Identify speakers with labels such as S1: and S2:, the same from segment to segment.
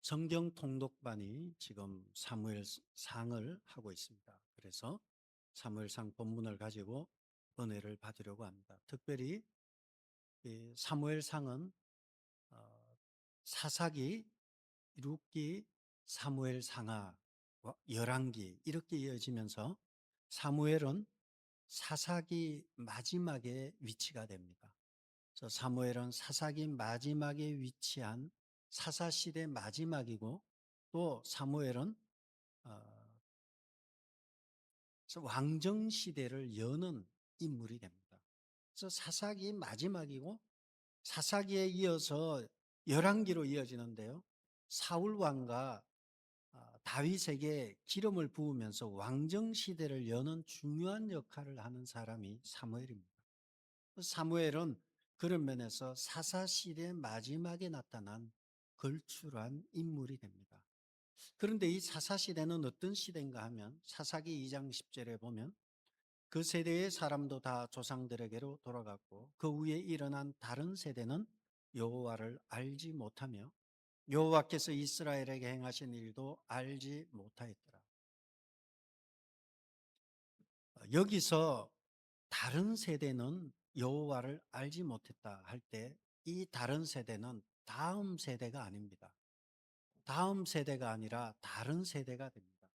S1: 성경 통독반이 지금 사무엘상을 하고 있습니다. 그래서 사무엘상 본문을 가지고 은혜를 받으려고 합니다. 특별히 이 사무엘상은 사사기, 룻기, 사무엘상하, 열왕기 이렇게 이어지면서 사무엘은 사사기 마지막에 위치가 됩니다. 그래서 사무엘은 사사기 마지막에 위치한 사사시대 마지막이고, 또 사무엘은 왕정시대를 여는 인물이 됩니다. 그래서 사사기 마지막이고, 사사기에 이어서 열왕기로 이어지는데요, 사울 왕과 다윗에게 기름을 부으면서 왕정시대를 여는 중요한 역할을 하는 사람이 사무엘입니다. 사무엘은 그런 면에서 사사시대 마지막에 나타난 걸출한 인물이 됩니다. 그런데 이 사사시대는 어떤 시대인가 하면 사사기 2장 10절에 보면 그 세대의 사람도 다 조상들에게로 돌아갔고 그 후에 일어난 다른 세대는 여호와를 알지 못하며 여호와께서 이스라엘에게 행하신 일도 알지 못하였더라. 여기서 다른 세대는 여호와를 알지 못했다 할 때, 이 다른 세대는 다음 세대가 아닙니다. 다음 세대가 아니라 다른 세대가 됩니다.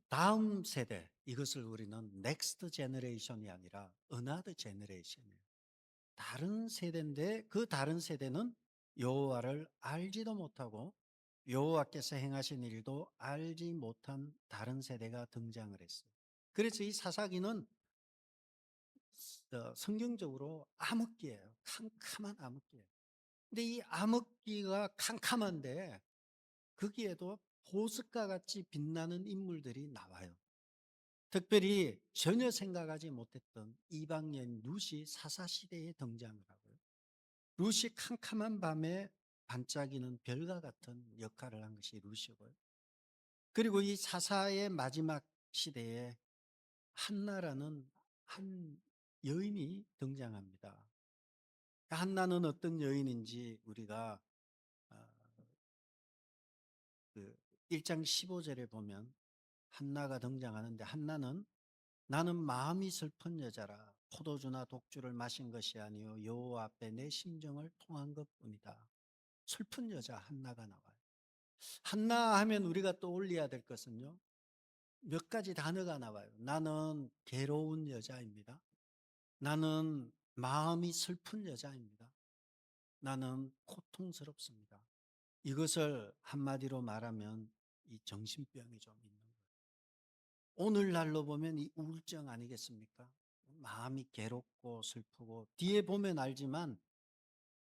S1: 다음 세대, 이것을 우리는 넥스트 제너레이션이 아니라 어나더 제너레이션이에요. 다른 세대인데 그 다른 세대는 여호와를 알지도 못하고 여호와께서 행하신 일도 알지 못한 다른 세대가 등장을 했어요. 그래서 이 사사기는 성경적으로 암흑기예요. 캄캄한 암흑기예요. 근데 이 암흑기가 캄캄한데 거기에도 보석과 같이 빛나는 인물들이 나와요. 특별히 전혀 생각하지 못했던 이방인 룻이 사사시대에 등장을 하고요. 룻이 캄캄한 밤에 반짝이는 별과 같은 역할을 한 것이 룻이고요. 그리고 이 사사의 마지막 시대에 한나라는 한 여인이 등장합니다. 한나는 어떤 여인인지 우리가 아, 그 1장 15절에 보면 한나가 등장하는데, 한나는 나는 마음이 슬픈 여자라 포도주나 독주를 마신 것이 아니요 여호와 앞에 내 심정을 통한 것뿐이다. 슬픈 여자 한나가 나와요. 한나 하면 우리가 떠올려야 될 것은요, 몇 가지 단어가 나와요. 나는 괴로운 여자입니다. 나는 마음이 슬픈 여자입니다. 나는 고통스럽습니다. 이것을 한마디로 말하면 이 정신병이 좀 있는 거예요. 오늘날로 보면 이 우울증 아니겠습니까? 마음이 괴롭고 슬프고, 뒤에 보면 알지만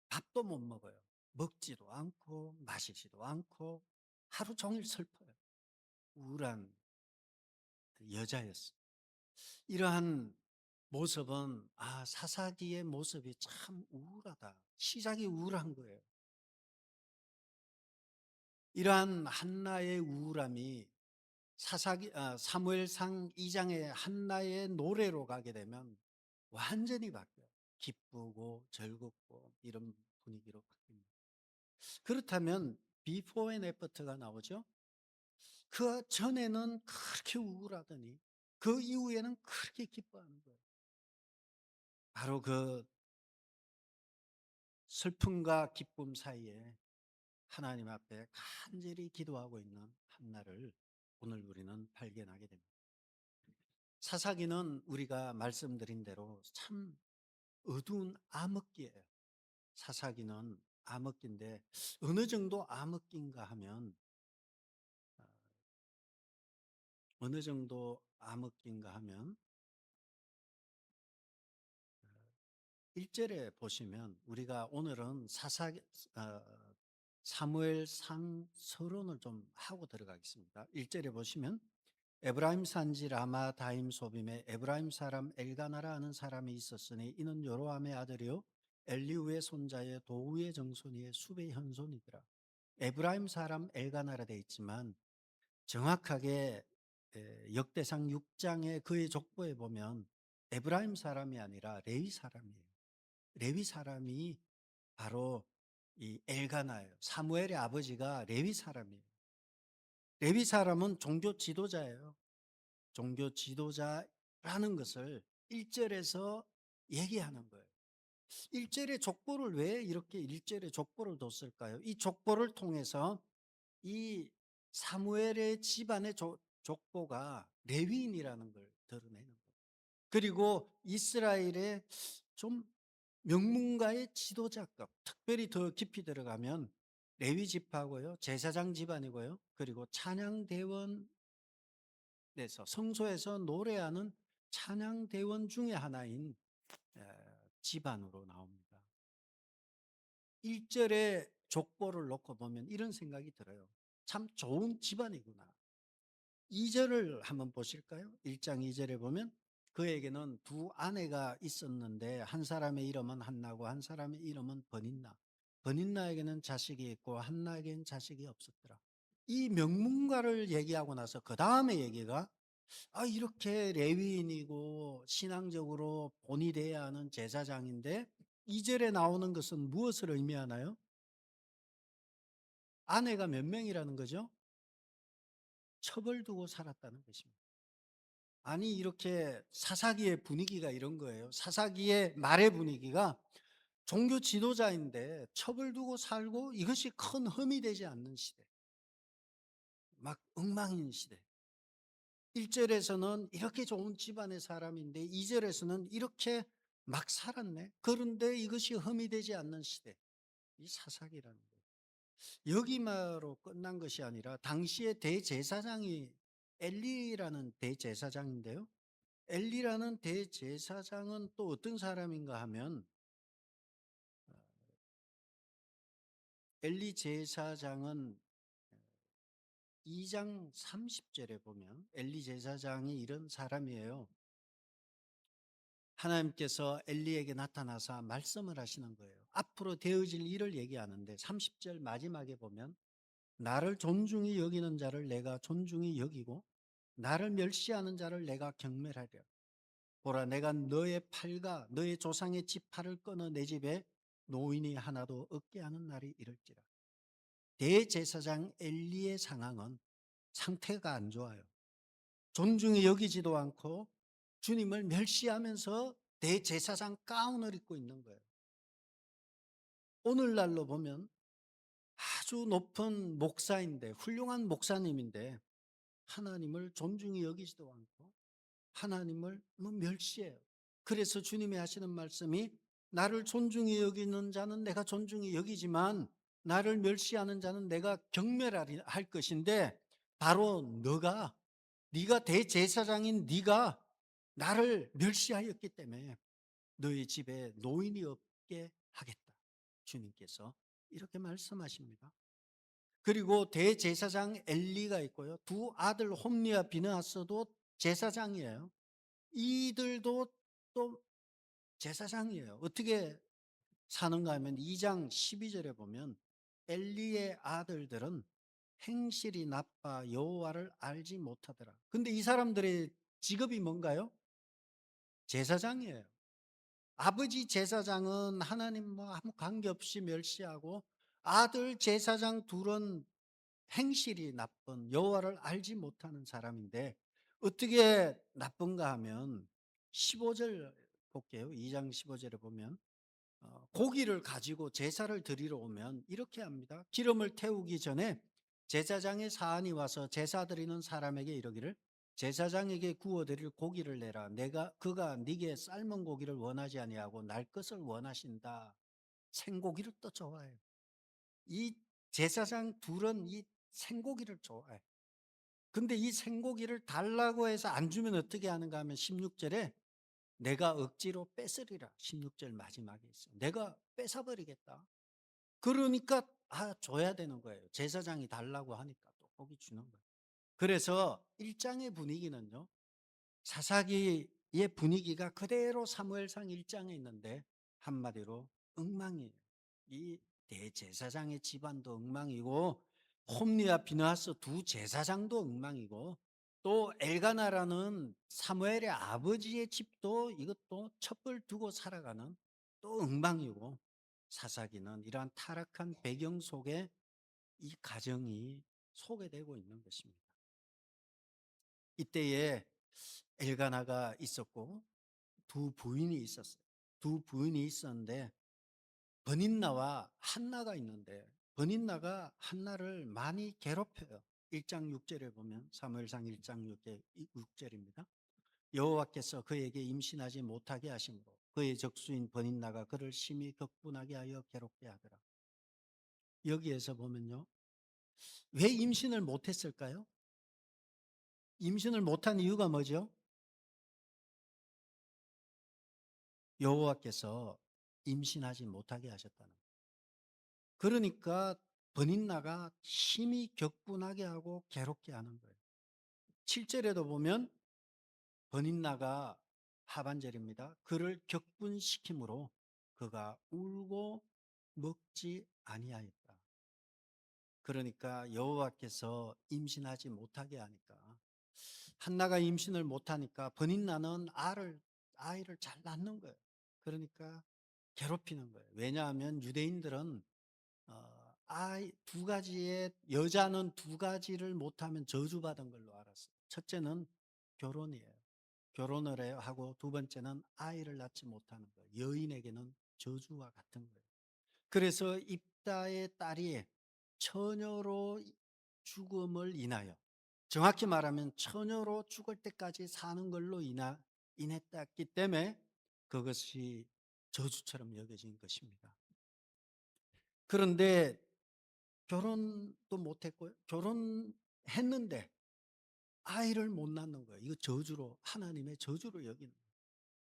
S1: 밥도 못 먹어요. 먹지도 않고 마시지도 않고 하루 종일 슬퍼요. 우울한 여자였어요. 이러한 모습은 사사기의 모습이 참 우울하다. 시작이 우울한 거예요. 이러한 한나의 우울함이 사무엘상 2장의 한나의 노래로 가게 되면 완전히 바뀌어요. 기쁘고 즐겁고 이런 분위기로 바뀝니다. 그렇다면 비포 앤 애프터가 나오죠. 그 전에는 그렇게 우울하더니 그 이후에는 그렇게 기뻐하는 거예요. 바로 그 슬픔과 기쁨 사이에 하나님 앞에 간절히 기도하고 있는 한나를 오늘 우리는 발견하게 됩니다. 사사기는 우리가 말씀드린 대로 참 어두운 암흑기예요. 사사기는 암흑기인데 어느 정도 암흑기인가 하면 어느 정도 암흑기인가 하면 1절에 보시면, 우리가 오늘은 사무엘상 서론을 좀 하고 들어가겠습니다. 1절에 보시면 에브라임 산지 라마다임 소빔에 에브라임 사람 엘가나라 하는 사람이 있었으니 이는 요로함의 아들이요 엘리우의 손자의 도우의 정손이의 숲의 현손이더라. 에브라임 사람 엘가나라 되어 있지만 정확하게 역대상 6장의 그의 족보에 보면 에브라임 사람이 아니라 레위 사람이에요. 레위 사람이 바로 이 엘가나예요. 사무엘의 아버지가 레위 사람이에요. 레위 사람은 종교 지도자예요. 종교 지도자라는 것을 1절에서 얘기하는 거예요. 1절의 족보를 왜 이렇게 1절의 족보를 뒀을까요? 이 족보를 통해서 이 사무엘의 집안의 족보가 레위인이라는 걸 드러내는 거예요. 그리고 이스라엘의 좀 명문가의 지도자급, 특별히 더 깊이 들어가면 레위 지파고요, 제사장 집안이고요, 그리고 찬양대원에서 성소에서 노래하는 찬양대원 중에 하나인 집안으로 나옵니다. 1절의 족보를 놓고 보면 이런 생각이 들어요. 참 좋은 집안이구나. 2절을 한번 보실까요? 1장 2절에 보면 그에게는 두 아내가 있었는데 한 사람의 이름은 한나고 한 사람의 이름은 버닌나. 버닌나에게는 자식이 있고 한나에게는 자식이 없었더라. 이 명문가를 얘기하고 나서 그 다음에 얘기가 이렇게 레위인이고 신앙적으로 본이 돼야 하는 제사장인데 2절에 나오는 것은 무엇을 의미하나요? 아내가 몇 명이라는 거죠? 첩을 두고 살았다는 것입니다. 아니 이렇게 사사기의 분위기가 이런 거예요. 사사기의 말의 분위기가 종교 지도자인데 첩을 두고 살고 이것이 큰 흠이 되지 않는 시대. 막 엉망인 시대. 1절에서는 이렇게 좋은 집안의 사람인데 2절에서는 이렇게 막 살았네. 그런데 이것이 흠이 되지 않는 시대. 이 사사기라는 거예요. 여기마로 끝난 것이 아니라 당시의 대제사장이 엘리라는 대제사장인데요. 엘리라는 대제사장은 또 어떤 사람인가 하면 엘리 제사장은 2장 30절에 보면 엘리 제사장이 이런 사람이에요. 하나님께서 엘리에게 나타나서 말씀을 하시는 거예요. 앞으로 되어질 일을 얘기하는데 30절 마지막에 보면 나를 존중히 여기는 자를 내가 존중히 여기고 나를 멸시하는 자를 내가 경멸하려. 보라 내가 너의 팔과 너의 조상의 지파를 끊어 내 집에 노인이 하나도 없게 하는 날이 이럴지라. 대제사장 엘리의 상황은 상태가 안 좋아요. 존중히 여기지도 않고 주님을 멸시하면서 대제사장 가운을 입고 있는 거예요. 오늘날로 보면 아주 높은 목사인데 훌륭한 목사님인데 하나님을 존중히 여기지도 않고 하나님을 멸시해요. 그래서 주님이 하시는 말씀이 나를 존중히 여기는 자는 내가 존중히 여기지만 나를 멸시하는 자는 내가 경멸할 것인데 바로 네가 대제사장인 네가 나를 멸시하였기 때문에 너희 집에 노인이 없게 하겠다. 주님께서 이렇게 말씀하십니다. 그리고 대제사장 엘리가 있고요. 두 아들 홈리와 비느하스도 제사장이에요. 이들도 또 제사장이에요. 어떻게 사는가 하면 2장 12절에 보면 엘리의 아들들은 행실이 나빠 여호와를 알지 못하더라. 근데 이 사람들의 직업이 뭔가요? 제사장이에요. 아버지 제사장은 하나님 아무 관계없이 멸시하고 아들 제사장 둘은 행실이 나쁜 여호와를 알지 못하는 사람인데 어떻게 나쁜가 하면 15절 볼게요. 2장 15절에 보면 고기를 가지고 제사를 드리러 오면 이렇게 합니다. 기름을 태우기 전에 제사장의 사안이 와서 제사 드리는 사람에게 이르기를 제사장에게 구워드릴 고기를 내라. 그가 네게 삶은 고기를 원하지 아니하고 날 것을 원하신다. 생고기를 또 좋아해요. 이 제사장 둘은 이 생고기를 좋아해요. 근데 이 생고기를 달라고 해서 안 주면 어떻게 하는가 하면 16절에 내가 억지로 뺏으리라. 16절 마지막에 있어요. 내가 뺏어버리겠다. 그러니까 줘야 되는 거예요. 제사장이 달라고 하니까 또 고기 주는 거예요. 그래서 1장의 분위기는요. 사사기의 분위기가 그대로 사무엘상 1장에 있는데 한마디로 엉망이에요. 이 대제사장의 집안도 엉망이고 홈리와 비느하스 두 제사장도 엉망이고 또 엘가나라는 사무엘의 아버지의 집도 이것도 첩을 두고 살아가는 또 엉망이고 사사기는 이러한 타락한 배경 속에 이 가정이 소개되고 있는 것입니다. 이때에 엘가나가 있었고 두 부인이 있었어요. 두 부인이 있었는데 버닌나와 한나가 있는데 버닌나가 한나를 많이 괴롭혀요. 1장 6절에 보면 사무엘상 1장 6절입니다. 여호와께서 그에게 임신하지 못하게 하심으로 그의 적수인 버닌나가 그를 심히 격분하게 하여 괴롭게 하더라. 여기에서 보면요. 왜 임신을 못했을까요? 임신을 못한 이유가 뭐죠? 여호와께서 임신하지 못하게 하셨다는 거예요. 그러니까 버닌나가 심히 격분하게 하고 괴롭게 하는 거예요. 7절에도 보면 버닌나가 하반절입니다. 그를 격분시킴으로 그가 울고 먹지 아니하였다. 그러니까 여호와께서 임신하지 못하게 하니까 한나가 임신을 못하니까 버닌나는 아이를 잘 낳는 거예요. 그러니까 괴롭히는 거예요. 왜냐하면 유대인들은 아이 두 가지의 여자는 두 가지를 못하면 저주받은 걸로 알았어요. 첫째는 결혼이에요. 결혼을 해요 하고 두 번째는 아이를 낳지 못하는 거예요. 여인에게는 저주와 같은 거예요. 그래서 입다의 딸이 처녀로 죽음을 인하여 정확히 말하면 처녀로 죽을 때까지 사는 걸로 인했기 때문에 그것이 저주처럼 여겨진 것입니다. 그런데 결혼도 못했고요. 결혼했는데 아이를 못 낳는 거예요. 이거 저주로 하나님의 저주로 여기는 거예요.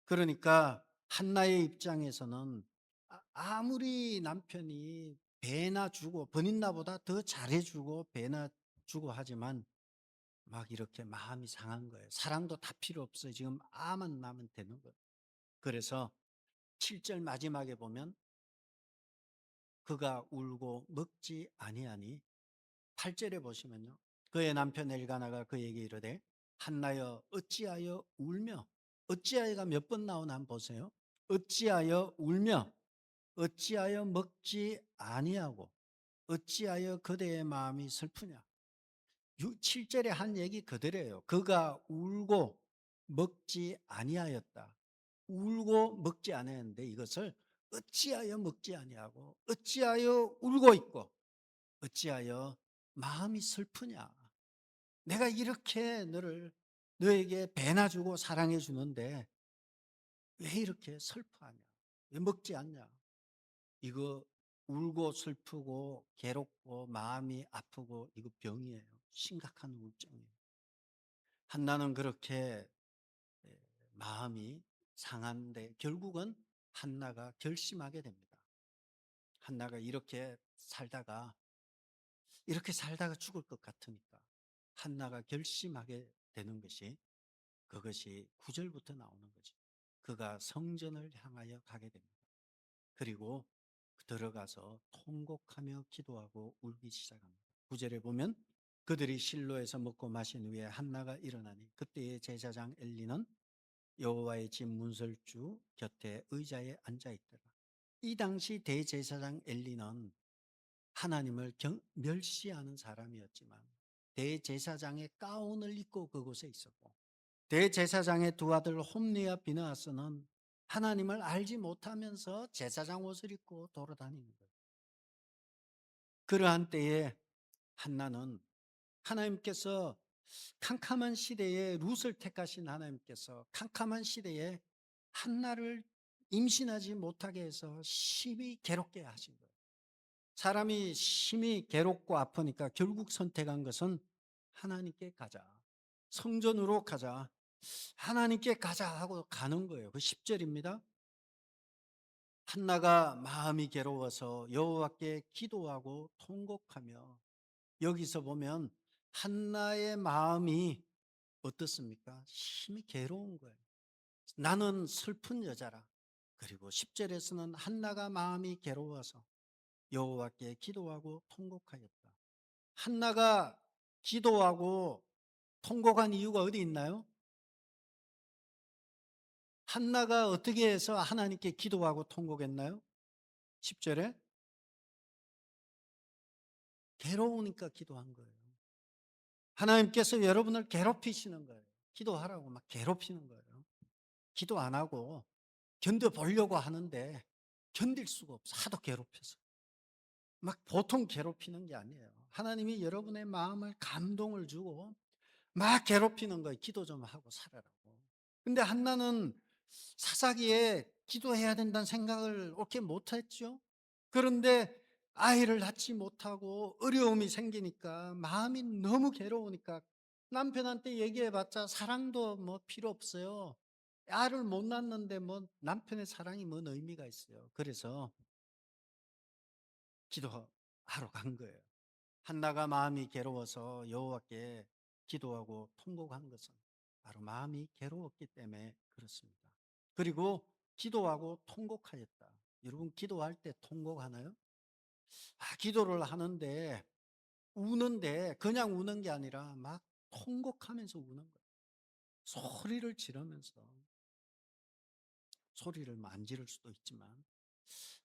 S1: 그러니까 한나의 입장에서는 아무리 남편이 배나 주고 버닌나보다 더 잘해주고 배나 주고 하지만 막 이렇게 마음이 상한 거예요. 사랑도 다 필요 없어요. 지금 아만 낳으면 되는 거예요. 그래서 7절 마지막에 보면 그가 울고 먹지 아니하니 8절에 보시면요. 그의 남편 엘가나가 그에게 이르되 한나여 어찌하여 울며 어찌하여가 몇 번 나오나 한번 보세요. 어찌하여 울며 어찌하여 먹지 아니하고 어찌하여 그대의 마음이 슬프냐. 7절에 한 얘기 그대로예요. 그가 울고 먹지 아니하였다. 울고 먹지 아니하였는데 이것을 어찌하여 먹지 아니하고 어찌하여 울고 있고 어찌하여 마음이 슬프냐. 내가 이렇게 너에게 배나 주고 사랑해 주는데 왜 이렇게 슬퍼하냐. 왜 먹지 않냐. 이거 울고 슬프고 괴롭고 마음이 아프고 이거 병이에요. 심각한 우울증이에요. 한나는 그렇게 마음이 상한데 결국은 한나가 결심하게 됩니다. 한나가 이렇게 살다가 죽을 것 같으니까 한나가 결심하게 되는 것이 그것이 9절부터 나오는 거죠. 그가 성전을 향하여 가게 됩니다. 그리고 들어가서 통곡하며 기도하고 울기 시작합니다. 9절에 보면 그들이 실로에서 먹고 마신 후에 한나가 일어나니 그때의 제사장 엘리는 여호와의 집 문설주 곁에 의자에 앉아 있더라. 이 당시 대제사장 엘리는 하나님을 멸시하는 사람이었지만 대제사장의 가운을 입고 그곳에 있었고 대제사장의 두 아들 홈리와 비느하스는 하나님을 알지 못하면서 제사장 옷을 입고 돌아다니는 거예요. 그러한 때에 한나는 하나님께서 캄캄한 시대에 룻을 택하신 하나님께서 캄캄한 시대에 한나를 임신하지 못하게 해서 심히 괴롭게 하신 거예요. 사람이 심히 괴롭고 아프니까 결국 선택한 것은 하나님께 가자. 성전으로 가자. 하나님께 가자 하고 가는 거예요. 그 10절입니다. 한나가 마음이 괴로워서 여호와께 기도하고 통곡하며 여기서 보면 한나의 마음이 어떻습니까? 심히 괴로운 거예요. 나는 슬픈 여자라. 그리고 10절에서는 한나가 마음이 괴로워서 여호와께 기도하고 통곡하였다. 한나가 기도하고 통곡한 이유가 어디 있나요? 한나가 어떻게 해서 하나님께 기도하고 통곡했나요? 10절에 괴로우니까 기도한 거예요. 하나님께서 여러분을 괴롭히시는 거예요. 기도하라고 막 괴롭히는 거예요. 기도 안 하고 견뎌보려고 하는데 견딜 수가 없어. 하도 괴롭혀서. 막 보통 괴롭히는 게 아니에요. 하나님이 여러분의 마음을 감동을 주고 막 괴롭히는 거예요. 기도 좀 하고 살아라고. 근데 한나는 사사기에 기도해야 된다는 생각을 옳게 못했죠. 그런데 아이를 낳지 못하고 어려움이 생기니까 마음이 너무 괴로우니까 남편한테 얘기해봤자 사랑도 뭐 필요 없어요. 아를 못 낳는데 뭐 남편의 사랑이 뭔 의미가 있어요. 그래서 기도하러 간 거예요. 한나가 마음이 괴로워서 여호와께 기도하고 통곡한 것은 바로 마음이 괴로웠기 때문에 그렇습니다. 그리고 기도하고 통곡하였다. 여러분 기도할 때 통곡하나요? 기도를 하는데 우는데 그냥 우는 게 아니라 막 통곡하면서 우는 거예요. 소리를 지르면서 소리를 안 지를 수도 있지만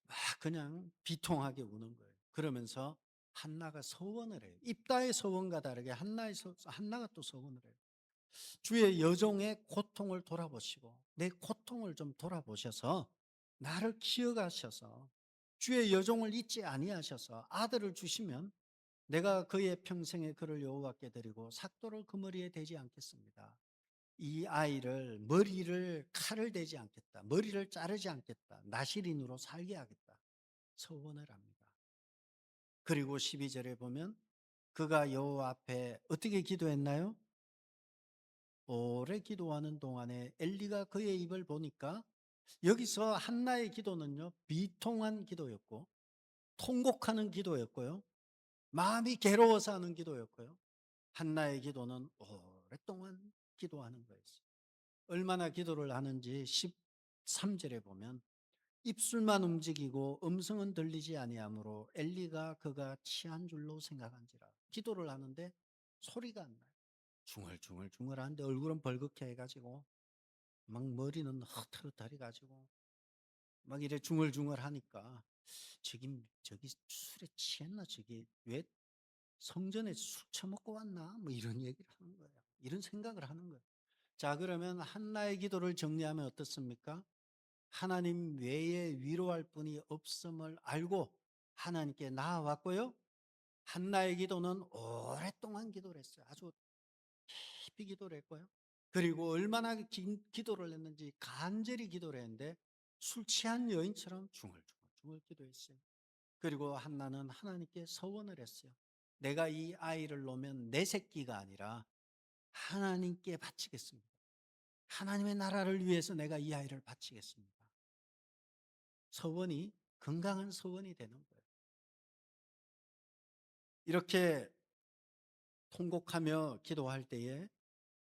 S1: 막 그냥 비통하게 우는 거예요. 그러면서 한나가 서원을 해요. 입다의 서원과 다르게 한나가 또 서원을 해요. 주의 여종의 고통을 돌아보시고 내 고통을 좀 돌아보셔서 나를 키워가셔서 주의 여종을 잊지 아니하셔서 아들을 주시면 내가 그의 평생에 그를 여호와께 드리고 삭도를 그 머리에 대지 않겠습니다. 이 아이를 머리를 칼을 대지 않겠다. 머리를 자르지 않겠다. 나시린으로 살게 하겠다. 서원을 합니다. 그리고 12절에 보면 그가 여호와 앞에 어떻게 기도했나요? 오래 기도하는 동안에 엘리가 그의 입을 보니까 여기서 한나의 기도는요 비통한 기도였고 통곡하는 기도였고요 마음이 괴로워서 하는 기도였고요 한나의 기도는 오랫동안 기도하는 거였어요. 얼마나 기도를 하는지 13절에 보면 입술만 움직이고 음성은 들리지 아니하므로 엘리가 그가 취한 줄로 생각한지라. 기도를 하는데 소리가 안 나요. 중얼중얼 하는데 얼굴은 벌겋게 해가지고 막 머리는 흐트러뜨려 가지고 막 이래 중얼중얼 하니까 저기 술에 취했나 저기 왜 성전에 술 처먹고 왔나 뭐 이런 얘기를 하는 거예요. 이런 생각을 하는 거예요. 자 그러면 한나의 기도를 정리하면 어떻습니까? 하나님 외에 위로할 분이 없음을 알고 하나님께 나아왔고요. 한나의 기도는 오랫동안 기도를 했어요. 아주 깊이 기도를 했고요. 그리고 얼마나 긴 기도를 했는지 간절히 기도를 했는데 술 취한 여인처럼 중얼중얼 기도했어요. 그리고 한나는 하나님께 서원을 했어요. 내가 이 아이를 놓으면 내 새끼가 아니라 하나님께 바치겠습니다. 하나님의 나라를 위해서 내가 이 아이를 바치겠습니다. 서원이 건강한 서원이 되는 거예요. 이렇게 통곡하며 기도할 때에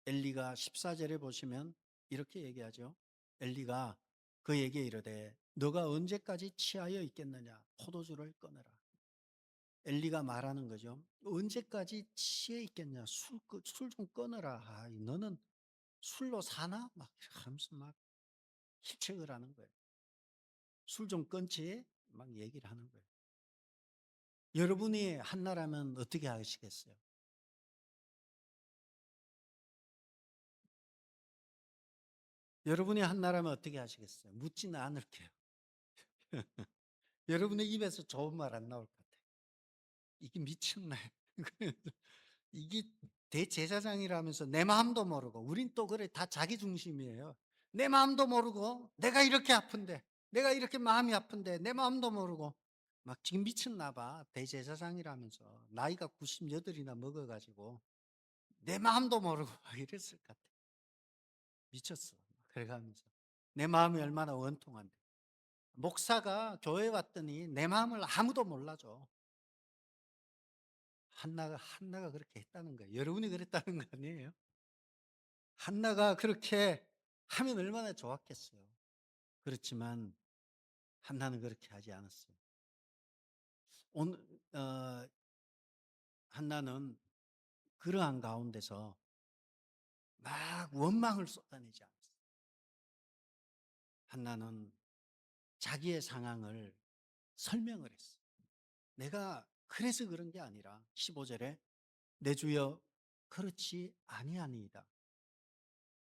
S1: 엘리가 14절에 보시면 이렇게 얘기하죠. 엘리가 그에게 이르되 너가 언제까지 취하여 있겠느냐 포도주를 끊어라. 엘리가 말하는 거죠. 언제까지 취해 있겠냐 술 좀 끊어라. 너는 술로 사나? 막 하면서 막 실책을 하는 거예요. 술 좀 끊지? 막 얘기를 하는 거예요. 여러분이 한나라면 어떻게 하시겠어요? 여러분이 한나라면 어떻게 하시겠어요? 묻지는 않을게요. 여러분의 입에서 좋은 말 안 나올 것 같아요. 이게 미쳤네. 이게 대제사장이라면서 내 마음도 모르고, 우린 또 그래, 다 자기 중심이에요. 내 마음도 모르고, 내가 이렇게 아픈데, 내가 이렇게 마음이 아픈데, 내 마음도 모르고, 막 지금 미쳤나 봐. 대제사장이라면서, 나이가 98이나 먹어가지고, 내 마음도 모르고, 막 이랬을 것 같아. 미쳤어. 그래가면서. 내 마음이 얼마나 원통한데. 목사가 교회 왔더니 내 마음을 아무도 몰라줘. 한나가 그렇게 했다는 거예요. 여러분이 그랬다는 거 아니에요? 한나가 그렇게 하면 얼마나 좋았겠어요. 그렇지만 한나는 그렇게 하지 않았어요. 오늘 한나는 그러한 가운데서 막 원망을 쏟아내지 않았어요. 한나는 자기의 상황을 설명을 했어. 내가 그래서 그런 게 아니라 15절에 내 주여 그렇지 아니하니이다.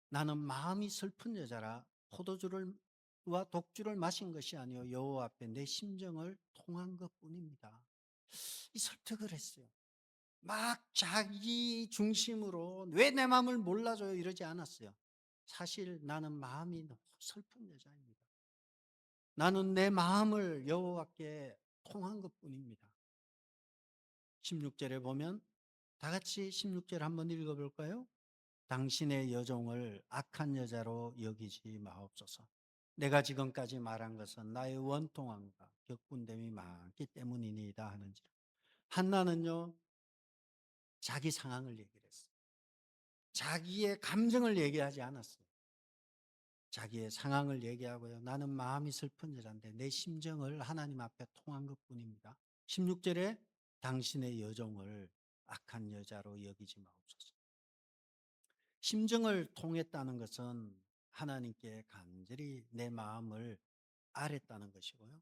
S1: 나는 마음이 슬픈 여자라 포도주와 독주를 마신 것이 아니요 여호와 앞에 내 심정을 통한 것뿐입니다. 이 설득을 했어요. 막 자기 중심으로 왜 내 마음을 몰라줘요 이러지 않았어요. 사실 나는 마음이 너무 슬픈 여자입니다. 나는 내 마음을 여호와께 통한 것뿐입니다. 16절에 보면 다 같이 16절 한번 읽어볼까요? 당신의 여종을 악한 여자로 여기지 마옵소서. 내가 지금까지 말한 것은 나의 원통함과 격분됨이 많기 때문이니이다 하는지. 한나는요 자기 상황을 얘기를 했어요. 자기의 감정을 얘기하지 않았어요. 자기의 상황을 얘기하고요. 나는 마음이 슬픈 여자인데 내 심정을 하나님 앞에 통한 것뿐입니다. 16절에 당신의 여종을 악한 여자로 여기지 마옵소서. 심정을 통했다는 것은 하나님께 간절히 내 마음을 아랬다는 것이고요.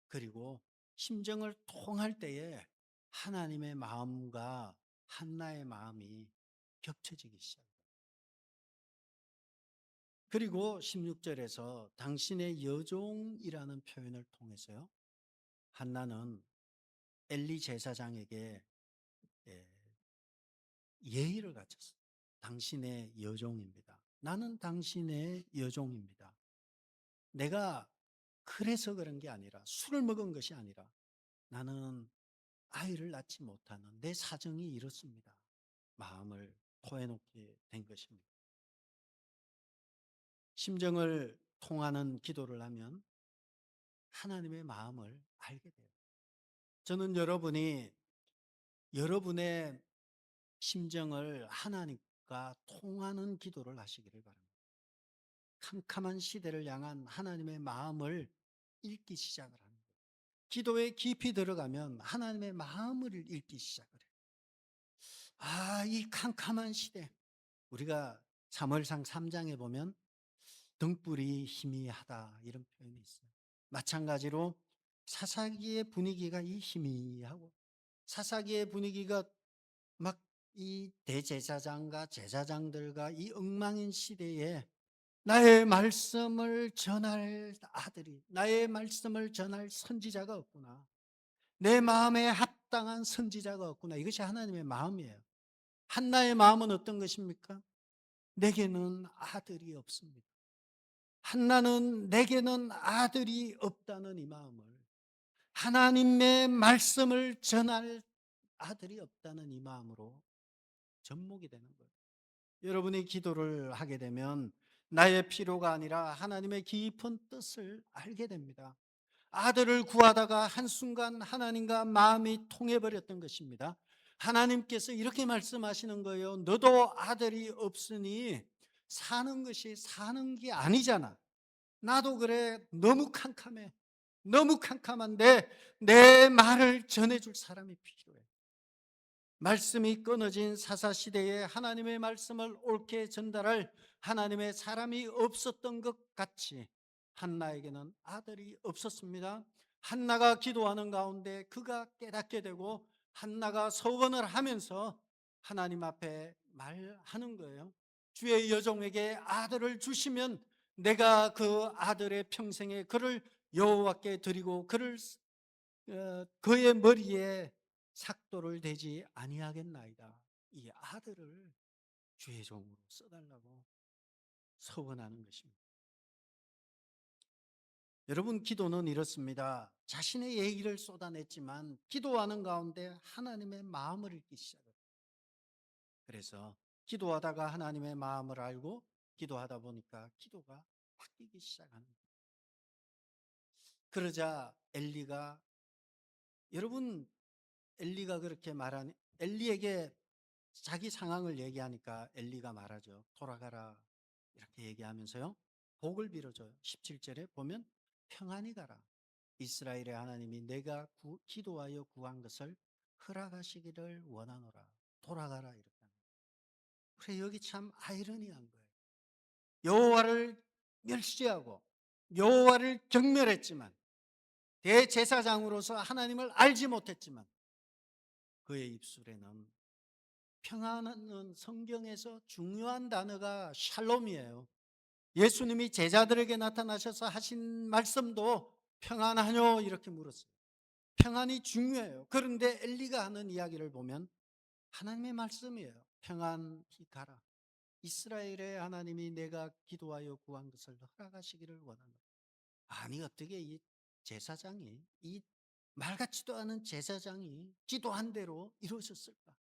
S1: 그리고 심정을 통할 때에 하나님의 마음과 한나의 마음이 겹쳐지기 시작합니다. 그리고 16절에서 당신의 여종이라는 표현을 통해서요. 한나는 엘리 제사장에게 예의를 갖췄어요. 당신의 여종입니다. 나는 당신의 여종입니다. 내가 그래서 그런 게 아니라 술을 먹은 것이 아니라 나는 아이를 낳지 못하는 내 사정이 이렇습니다. 마음을 토해놓게 된 것입니다. 심정을 통하는 기도를 하면 하나님의 마음을 알게 돼요. 저는 여러분이 여러분의 심정을 하나님과 통하는 기도를 하시기를 바랍니다. 캄캄한 시대를 향한 하나님의 마음을 읽기 시작을 합니다. 기도에 깊이 들어가면 하나님의 마음을 읽기 시작을 해요. 이 캄캄한 시대. 우리가 사무엘상 3장에 보면 등불이 희미하다 이런 표현이 있어요. 마찬가지로 사사기의 분위기가 이 희미하고 사사기의 분위기가 막 이 대제사장과 제사장들과 이 엉망인 시대에 나의 말씀을 전할 아들이, 나의 말씀을 전할 선지자가 없구나. 내 마음에 합당한 선지자가 없구나. 이것이 하나님의 마음이에요. 한나의 마음은 어떤 것입니까? 내게는 아들이 없습니다. 한나는 내게는 아들이 없다는 이 마음을, 하나님의 말씀을 전할 아들이 없다는 이 마음으로 접목이 되는 거예요. 여러분이 기도를 하게 되면 나의 필요가 아니라 하나님의 깊은 뜻을 알게 됩니다. 아들을 구하다가 한순간 하나님과 마음이 통해버렸던 것입니다. 하나님께서 이렇게 말씀하시는 거예요. 너도 아들이 없으니 사는 것이 사는 게 아니잖아. 나도 그래. 너무 캄캄해. 너무 캄캄한데 내 말을 전해줄 사람이 필요해. 말씀이 끊어진 사사시대에 하나님의 말씀을 옳게 전달할 하나님의 사람이 없었던 것 같이 한나에게는 아들이 없었습니다. 한나가 기도하는 가운데 그가 깨닫게 되고 한나가 서원을 하면서 하나님 앞에 말하는 거예요. 주의 여종에게 아들을 주시면 내가 그 아들의 평생에 그를 여호와께 드리고 그를 그의 머리에 삭도를 대지 아니하겠나이다. 이 아들을 주의 종으로 써달라고 서원하는 것입니다. 여러분, 기도는 이렇습니다. 자신의 얘기를 쏟아냈지만 기도하는 가운데 하나님의 마음을 읽기 시작해요. 그래서 기도하다가 하나님의 마음을 알고 기도하다 보니까 기도가 바뀌기 시작하는 거예요. 그러자 엘리가, 여러분, 엘리가 그렇게 말하니 엘리에게 자기 상황을 얘기하니까 엘리가 말하죠. 돌아가라 이렇게 얘기하면서요 복을 빌어줘요. 17절에 보면 평안히 가라. 이스라엘의 하나님이 내가 기도하여 구한 것을 허락하시기를 원하노라. 돌아가라 이렇게 합니다. 그래, 여기 참 아이러니한 거예요. 여호와를 멸시하고 여호와를 경멸했지만 대제사장으로서 하나님을 알지 못했지만 그의 입술에는 평안은 성경에서 중요한 단어가 샬롬이에요. 예수님이 제자들에게 나타나셔서 하신 말씀도 평안하뇨 이렇게 물었어요. 평안이 중요해요. 그런데 엘리가 하는 이야기를 보면 하나님의 말씀이에요. 평안히 가라. 이스라엘의 하나님이 내가 기도하여 구한 것을 허락하시기를 원한다. 아니 어떻게 이 제사장이 이 말같지도 않은 제사장이 기도한 대로 이루어졌을까?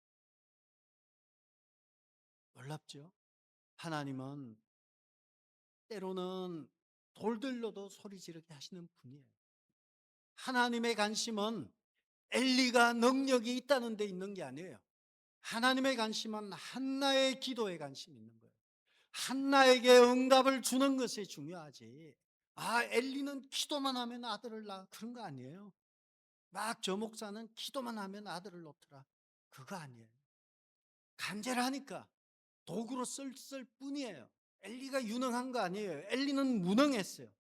S1: 놀랍죠? 하나님은 때로는 돌들로도 소리 지르게 하시는 분이에요. 하나님의 관심은 엘리가 능력이 있다는 데 있는 게 아니에요. 하나님의 관심은 한나의 기도에 관심이 있는 거예요. 한나에게 응답을 주는 것이 중요하지. 아, 엘리는 기도만 하면 아들을 낳아. 그런 거 아니에요. 막 저 목사는 기도만 하면 아들을 놓더라. 그거 아니에요. 간절하니까 도구로 쓸 뿐이에요. 엘리가 유능한 거 아니에요. 엘리는 무능했어요.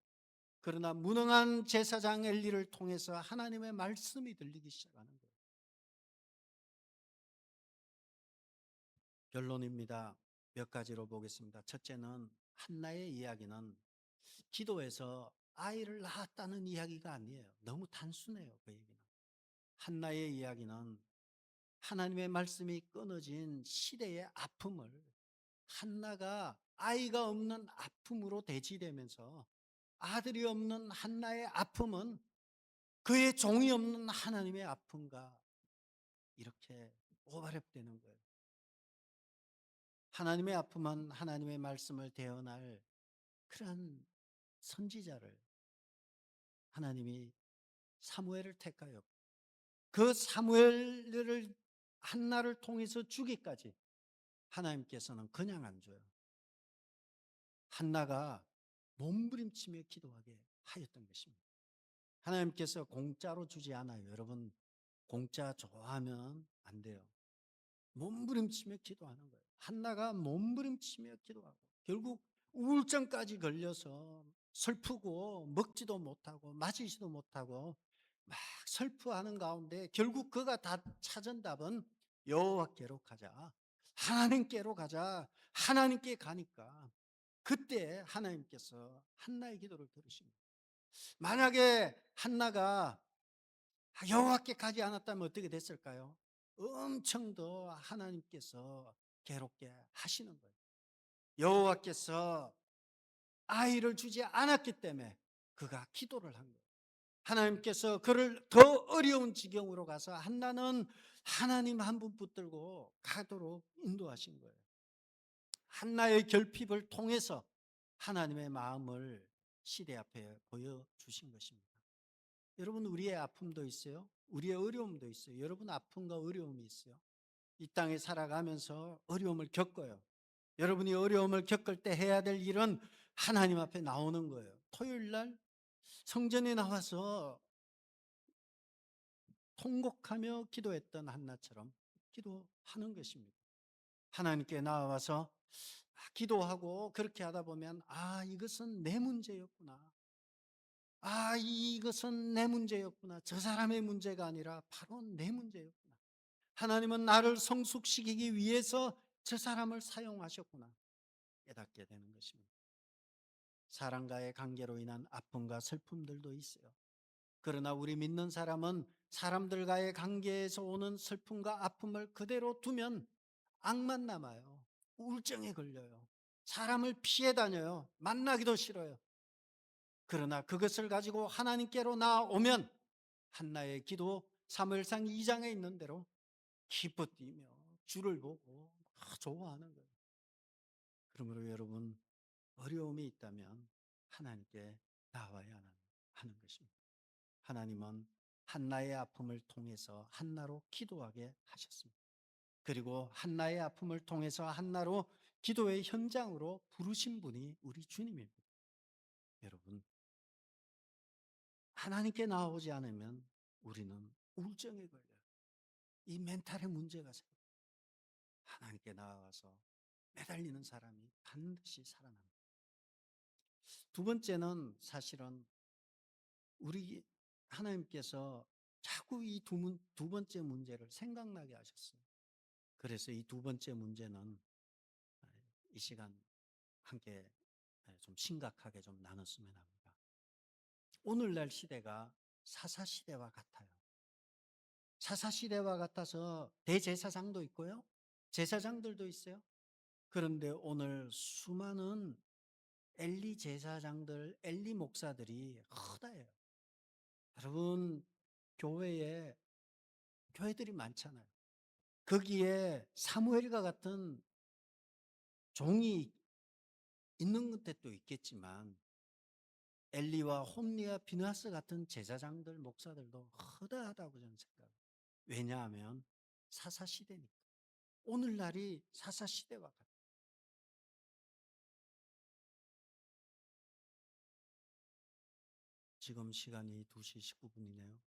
S1: 그러나 무능한 제사장 엘리를 통해서 하나님의 말씀이 들리기 시작하는 거예요. 결론입니다. 몇 가지로 보겠습니다. 첫째는 한나의 이야기는 기도에서 아이를 낳았다는 이야기가 아니에요. 너무 단순해요. 그 얘기는. 한나의 이야기는 하나님의 말씀이 끊어진 시대의 아픔을 한나가 아이가 없는 아픔으로 대치되면서 아들이 없는 한나의 아픔은 그의 종이 없는 하나님의 아픔과 이렇게 오버랩되는 거예요. 하나님의 아픔은 하나님의 말씀을 대언할 그런 선지자를 하나님이 사무엘을 택하여 그 사무엘을 한나를 통해서 주기까지 하나님께서는 그냥 안 줘요. 한나가 몸부림치며 기도하게 하였던 것입니다. 하나님께서 공짜로 주지 않아요. 여러분 공짜 좋아하면 안 돼요. 몸부림치며 기도하는 거예요. 한나가 몸부림치며 기도하고 결국 우울증까지 걸려서 슬프고 먹지도 못하고 마시지도 못하고 막 슬퍼하는 가운데 결국 그가 다 찾은 답은 여호와께로 가자. 하나님께로 가자. 하나님께 가니까 그때 하나님께서 한나의 기도를 들으십니다. 만약에 한나가 여호와께 가지 않았다면 어떻게 됐을까요? 엄청 더 하나님께서 괴롭게 하시는 거예요. 여호와께서 아이를 주지 않았기 때문에 그가 기도를 한 거예요. 하나님께서 그를 더 어려운 지경으로 가서 한나는 하나님 한 분 붙들고 가도록 인도하신 거예요. 한나의 결핍을 통해서 하나님의 마음을 시대 앞에 보여주신 것입니다. 여러분 우리의 아픔도 있어요. 우리의 어려움도 있어요. 여러분 아픔과 어려움이 있어요. 이 땅에 살아가면서 어려움을 겪어요. 여러분이 어려움을 겪을 때 해야 될 일은 하나님 앞에 나오는 거예요. 토요일 날 성전에 나와서 통곡하며 기도했던 한나처럼 기도하는 것입니다. 하나님께 나와서 기도하고 그렇게 하다 보면 이것은 내 문제였구나. 이것은 내 문제였구나. 저 사람의 문제가 아니라 바로 내 문제였구나. 하나님은 나를 성숙시키기 위해서 저 사람을 사용하셨구나. 깨닫게 되는 것입니다. 사람과의 관계로 인한 아픔과 슬픔들도 있어요. 그러나 우리 믿는 사람은 사람들과의 관계에서 오는 슬픔과 아픔을 그대로 두면 악만 남아요. 우울증에 걸려요. 사람을 피해 다녀요. 만나기도 싫어요. 그러나 그것을 가지고 하나님께로 나오면 한나의 기도 사무엘상 2장에 있는 대로 기뻐 뛰며 주를 보고 좋아하는 거예요. 그러므로 여러분 어려움이 있다면 하나님께 나와야 하는 것입니다. 하나님은 한나의 아픔을 통해서 한나로 기도하게 하셨습니다. 그리고 한나의 아픔을 통해서 한나로 기도의 현장으로 부르신 분이 우리 주님입니다. 여러분 하나님께 나오지 않으면 우리는 우울증에 걸려요. 이 멘탈의 문제가 생겨요. 하나님께 나아가서 매달리는 사람이 반드시 살아납니다. 두 번째는 사실은 우리 하나님께서 자꾸 이 두 번째 문제를 생각나게 하셨어요. 그래서 이 두 번째 문제는 이 시간 함께 좀 심각하게 좀 나눴으면 합니다. 오늘날 시대가 사사시대와 같아요. 사사시대와 같아서 대제사장도 있고요. 제사장들도 있어요. 그런데 오늘 수많은 엘리 제사장들, 엘리 목사들이 허다해요. 여러분, 교회들이 많잖아요. 거기에 사무엘과 같은 종이 있는 것도 있겠지만 엘리와 홈리와 비나스 같은 제사장들, 목사들도 허다하다고 저는 생각해요. 왜냐하면 사사시대니까. 오늘날이 사사시대와 같아요. 지금 시간이 2시 19분이네요.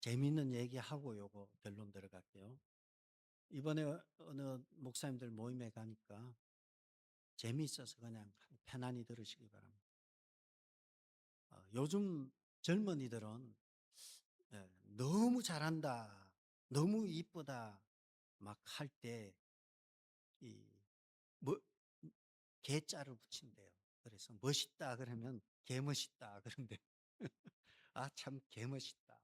S1: 재미있는 얘기하고 요거 결론 들어갈게요. 이번에 어느 목사님들 모임에 가니까 재미있어서 그냥 편안히 들으시기 바랍니다. 요즘 젊은이들은 너무 잘한다, 너무 이쁘다 막 할 때 이 뭐 개자를 붙인대요. 그래서 멋있다 그러면 개멋있다 그런데 아 참 개멋있다.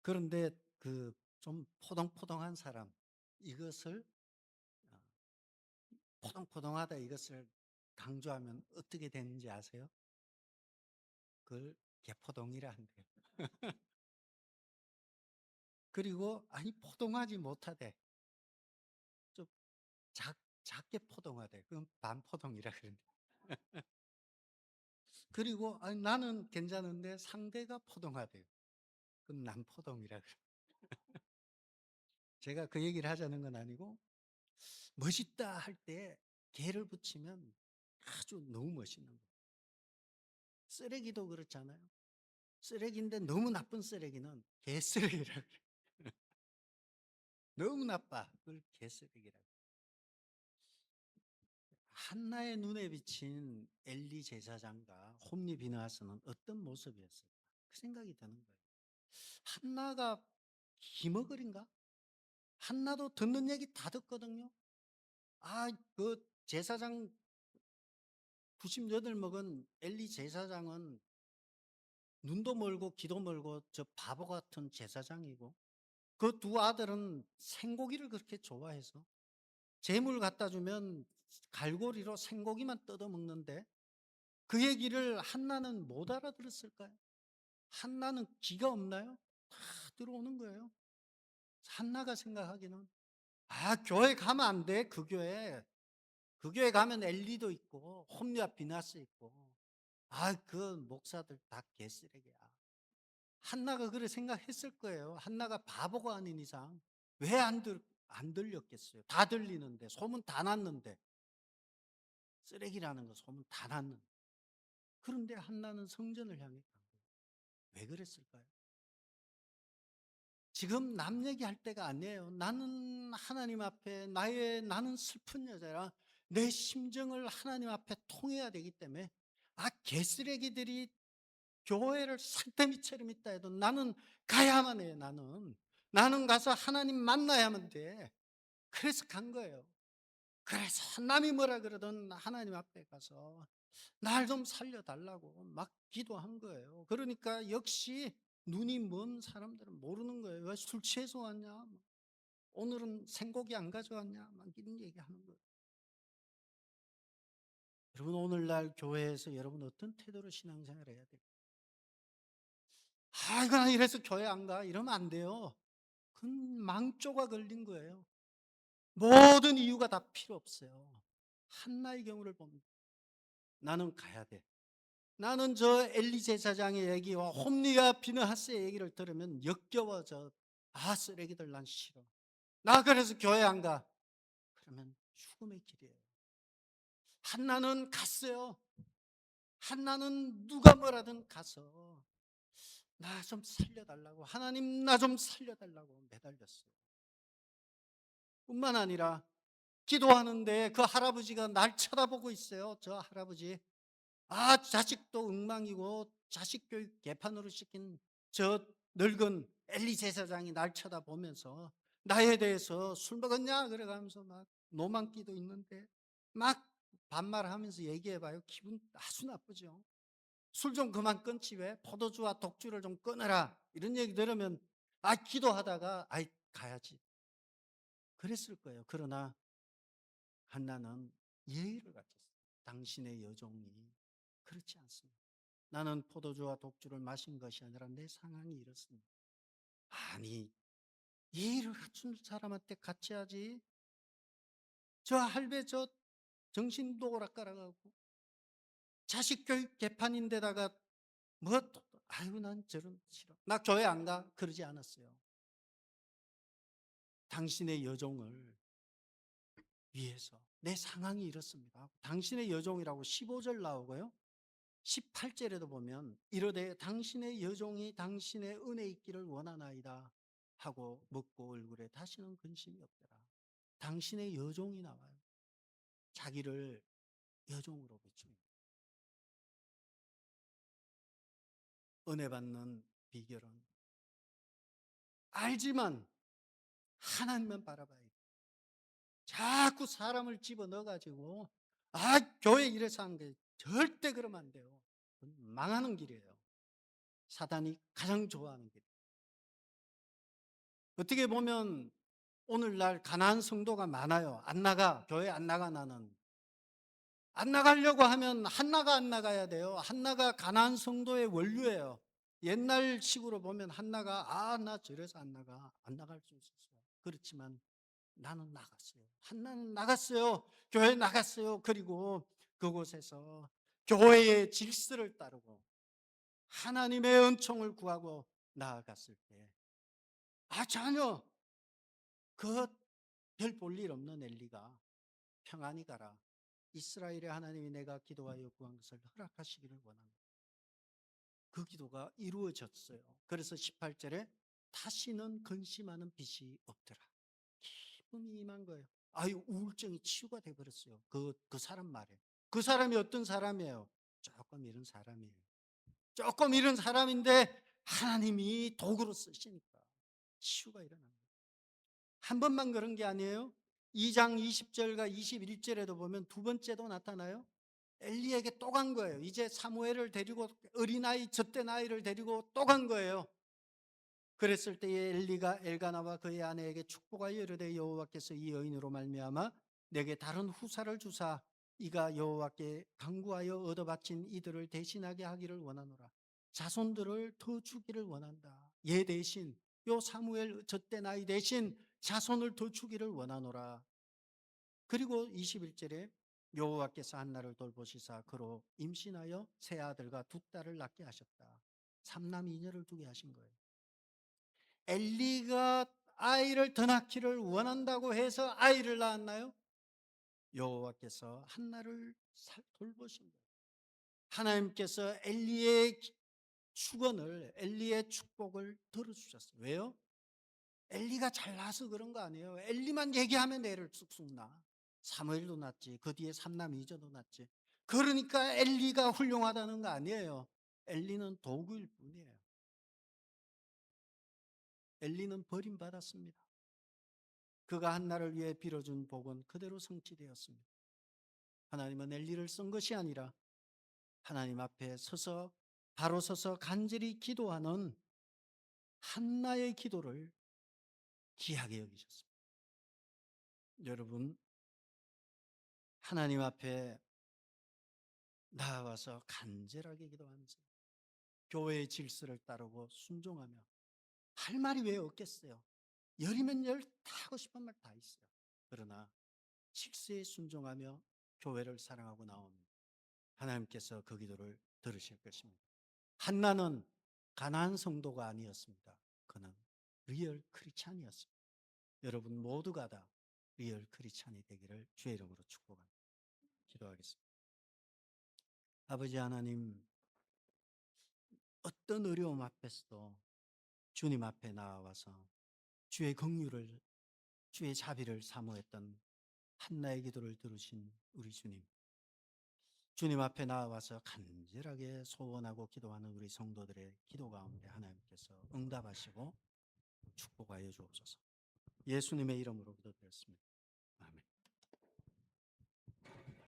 S1: 그런데 그 좀 포동포동한 사람 이것을 어, 포동포동하다 이것을 강조하면 어떻게 되는지 아세요? 그걸 개포동이라 한대요. 그리고 아니 포동하지 못하대. 좀 작게 포동하대. 그럼 반포동이라 그런대. 그리고 아니 나는 괜찮은데 상대가 포동하대요. 그럼 남포동이라 그래. 제가 그 얘기를 하자는 건 아니고 멋있다 할 때 개를 붙이면 아주 너무 멋있는 거예요. 쓰레기도 그렇잖아요. 쓰레기인데 너무 나쁜 쓰레기는 개쓰레기라 그래. 너무 나빠. 그걸 개쓰레기라 그래. 한나의 눈에 비친 엘리 제사장과 홈리 비느하스는 어떤 모습이었을까? 그 생각이 드는 거예요. 한나가 기머거린가? 한나도 듣는 얘기 다 듣거든요. 아, 그 제사장 98 먹은 엘리 제사장은 눈도 멀고 귀도 멀고 저 바보 같은 제사장이고 그 두 아들은 생고기를 그렇게 좋아해서 재물 갖다 주면 갈고리로 생고기만 뜯어 먹는데 그 얘기를 한나는 못 알아들었을까요? 한나는 기가 없나요? 다 들어오는 거예요. 한나가 생각하기는 아 교회 가면 안 돼. 그 교회. 그 교회 가면 엘리도 있고 홈리와 비나스 있고 아 그 목사들 다 개쓰레기야. 한나가 그래 생각했을 거예요. 한나가 바보가 아닌 이상 왜 안 들렸겠어요. 다 들리는데 소문 다 났는데 쓰레기라는 거 소문 다 났는데 그런데 한나는 성전을 향해 간 거예요. 왜 그랬을까요? 지금 남 얘기할 때가 아니에요. 나는 하나님 앞에 나는 슬픈 여자라 내 심정을 하나님 앞에 통해야 되기 때문에 개쓰레기들이 교회를 산더미처럼 있다 해도 나는 가야만 해. 나는 가서 하나님 만나야만 돼. 그래서 간 거예요. 그래서 남이 뭐라 그러던 하나님 앞에 가서 날 좀 살려달라고 막 기도한 거예요. 그러니까 역시 눈이 먼 사람들은 모르는 거예요. 왜 술 취해서 왔냐? 오늘은 생고기 안 가져왔냐? 막 이런 얘기하는 거예요. 여러분 오늘날 교회에서 여러분 어떤 태도로 신앙생활을 해야 돼요? 이거 이래서 교회 안 가? 이러면 안 돼요. 그건 망조가 걸린 거예요. 모든 이유가 다 필요 없어요. 한나의 경우를 보면 나는 가야 돼. 나는 저 엘리 제사장의 얘기와 홈리와 비느하스의 얘기를 들으면 역겨워져. 쓰레기들 난 싫어. 나 그래서 교회 안 가. 그러면 죽음의 길이에요. 한나는 갔어요. 한나는 누가 뭐라든 가서 나 좀 살려달라고 하나님 나 좀 살려달라고 매달렸어요. 뿐만 아니라 기도하는데 그 할아버지가 날 쳐다보고 있어요. 저 할아버지 자식도 엉망이고 자식 교육 개판으로 시킨 저 늙은 엘리 제사장이 날 쳐다보면서 나에 대해서 술 먹었냐 그래가면서 막 노만기도 있는데 막 반말하면서 얘기해봐요. 기분 아주 나쁘죠. 술 좀 그만 끊지 왜 포도주와 독주를 좀 끊어라 이런 얘기 들으면 기도하다가 가야지 그랬을 거예요. 그러나 한나는 예의를 갖췄어요. 당신의 여종이 그렇지 않습니다. 나는 포도주와 독주를 마신 것이 아니라 내 상황이 이렇습니다. 아니, 예의를 갖춘 사람한테 같이 하지. 저 할배 저 정신도 오락가락하고 자식 교육 개판인데다가 뭐 아이고 난 저런 싫어. 나 교회 안 가. 그러지 않았어요. 당신의 여종을 위해서 내 상황이 이렇습니다. 당신의 여종이라고 15절 나오고요. 18절에도 보면 이르되 당신의 여종이 당신의 은혜 있기를 원하나이다 하고 묻고 얼굴에 다시는 근심이 없더라. 당신의 여종이 나와요. 자기를 여종으로 비춥니다. 은혜 받는 비결은 알지만 하나님만 바라봐야 돼. 자꾸 사람을 집어넣어가지고 교회 이래서 한 게 절대 그러면 안 돼요. 망하는 길이에요. 사단이 가장 좋아하는 길. 어떻게 보면 오늘날 가난한 성도가 많아요. 안 나가. 교회 안 나가 나는. 안 나가려고 하면 한나가 안 나가야 돼요. 한나가 가난한 성도의 원류예요. 옛날 식으로 보면 한나가 나 저래서 안 나가. 안 나갈 수 있었어요. 그렇지만 나는 나갔어요. 한나는 나갔어요. 교회 나갔어요. 그리고 그곳에서 교회의 질서를 따르고 하나님의 은총을 구하고 나아갔을 때 전혀 그 별 볼 일 없는 엘리가 평안히 가라. 이스라엘의 하나님이 내가 기도하여 구한 것을 허락하시기를 원합니다. 그 기도가 이루어졌어요. 그래서 18절에 다시는 근심하는 빛이 없더라. 기쁨이 임한 거예요. 우울증이 치유가 돼버렸어요. 그 사람 말에. 그 사람이 어떤 사람이에요? 조금 이런 사람이에요. 조금 이런 사람인데 하나님이 도구로 쓰시니까 치유가 일어납니다. 한 번만 그런 게 아니에요. 2장 20절과 21절에도 보면 두 번째도 나타나요. 엘리에게 또 간 거예요. 이제 사무엘을 데리고 어린아이 젖된 아이를 데리고 또 간 거예요. 그랬을 때에 엘리가 엘가나와 그의 아내에게 축복하여 이르되 여호와께서 이 여인으로 말미암아 내게 다른 후사를 주사 이가 여호와께 간구하여 얻어 바친 이들을 대신하게 하기를 원하노라. 자손들을 더 주기를 원한다. 얘 대신 요 사무엘 젖된 아이 대신 자손을 더 주기를 원하노라. 그리고 21절에 여호와께서 한나를 돌보시사 그로 임신하여 세 아들과 두 딸을 낳게 하셨다. 삼남 이녀를 두게 하신 거예요. 엘리가 아이를 더 낳기를 원한다고 해서 아이를 낳았나요? 여호와께서 한나를 돌보신 거예요. 하나님께서 엘리의 축원을 엘리의 축복을 들어주셨어요. 왜요? 엘리가 잘나서 그런 거 아니에요. 엘리만 얘기하면 애를 쑥쑥 낳아. 사무엘도 낳지. 그 뒤에 삼남 이저도 낳지. 그러니까 엘리가 훌륭하다는 거 아니에요. 엘리는 도구일 뿐이에요. 엘리는 버림받았습니다. 그가 한나를 위해 빌어준 복은 그대로 성취되었습니다. 하나님은 엘리를 쓴 것이 아니라 하나님 앞에 서서 바로 서서 간절히 기도하는 한나의 기도를 귀하게 여기셨습니다. 여러분, 하나님 앞에 나와서 간절하게 기도하면서 교회의 질서를 따르고 순종하며 할 말이 왜 없겠어요? 열이면 열 다 하고 싶은 말 다 있어요. 그러나 질서에 순종하며 교회를 사랑하고 나온 하나님께서 그 기도를 들으실 것입니다. 한나는 가난한 성도가 아니었습니다. 그는 리얼 크리스찬이었습니다. 여러분 모두가 다 리얼 크리스찬이 되기를 주의 이름으로 축복합니다. 기도하겠습니다. 아버지 하나님, 어떤 어려움 앞에서도 주님 앞에 나와서 주의 긍휼을 주의 자비를 사모했던 한나의 기도를 들으신 우리 주님, 주님 앞에 나와서 간절하게 소원하고 기도하는 우리 성도들의 기도 가운데 하나님께서 응답하시고 축복하여 주옵소서. 예수님의 이름으로 기도드렸습니다. 아멘.